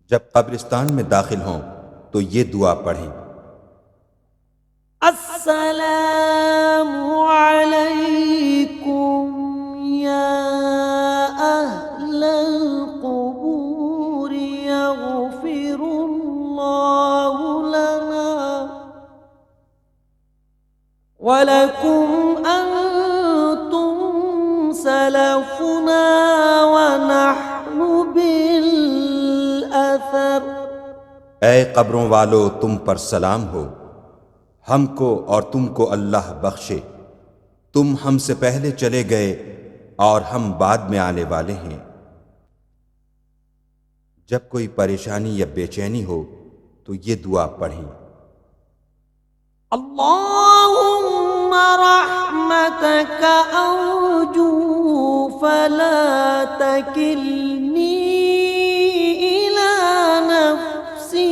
جب قبرستان میں داخل ہوں تو یہ دعا پڑھیں: السلام علیکم یا اہل القبور یغفر اللہ لنا وَلَكُمْ أَنْتُمْ سَلَفُنَا وَنَحْنُ بِالْأَثَرِ۔ اے قبروں والو، تم پر سلام ہو، ہم کو اور تم کو اللہ بخشے، تم ہم سے پہلے چلے گئے اور ہم بعد میں آنے والے ہیں۔ جب کوئی پریشانی یا بے چینی ہو تو یہ دعا پڑھیں: اللہم رحمتک ارجو فلا تکلنی الی نفسی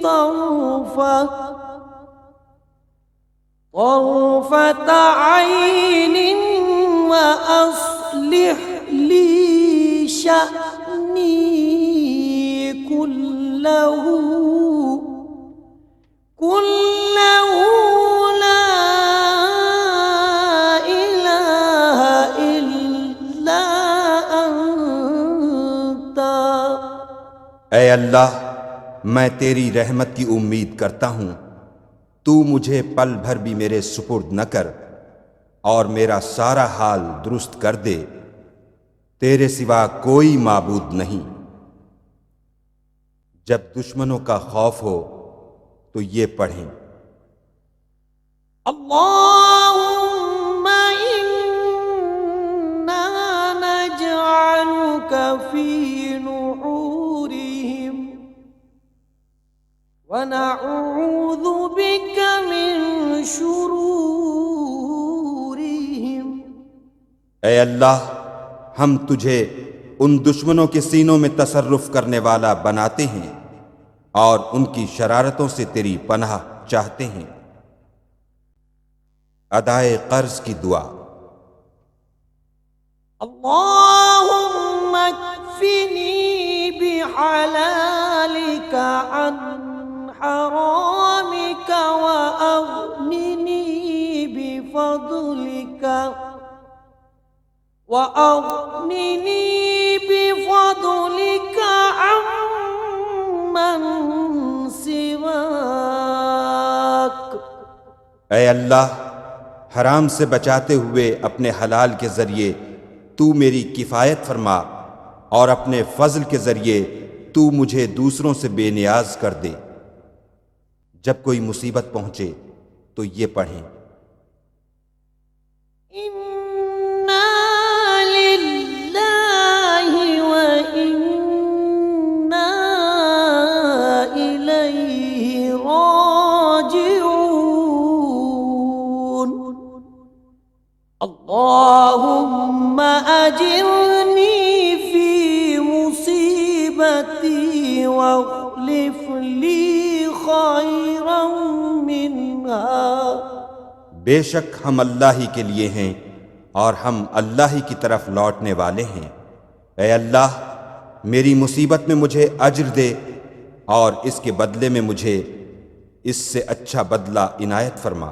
طرفة عین واصلح لی شأنی کلہ لا الہ الا انت۔ اے اللہ، میں تیری رحمت کی امید کرتا ہوں، تو مجھے پل بھر بھی میرے سپرد نہ کر اور میرا سارا حال درست کر دے، تیرے سوا کوئی معبود نہیں۔ جب دشمنوں کا خوف ہو تو یہ پڑھیں: اللہم انا نجعلک فی نحورہم ونعوذ بک من شرورہم۔ اے اللہ، ہم تجھے ان دشمنوں کے سینوں میں تصرف کرنے والا بناتے ہیں اور ان کی شرارتوں سے تیری پناہ چاہتے ہیں۔ ادائے قرض کی دعا: اللہم اکفنی بحلالک عن حرامک وأغننی بفضلک عمن سواک۔ اے اللہ، حرام سے بچاتے ہوئے اپنے حلال کے ذریعے تو میری کفایت فرما اور اپنے فضل کے ذریعے تو مجھے دوسروں سے بے نیاز کر دے۔ جب کوئی مصیبت پہنچے تو یہ پڑھیں: انا للہ وانا الیہ راجعون۔ اللہم اجرنی فی مصیبتی واخلف لی خیرا منہا۔ بے شک ہم اللہ ہی کے لیے ہیں اور ہم اللہ ہی کی طرف لوٹنے والے ہیں۔ اے اللہ، میری مصیبت میں مجھے اجر دے اور اس کے بدلے میں مجھے اس سے اچھا بدلہ عنایت فرما۔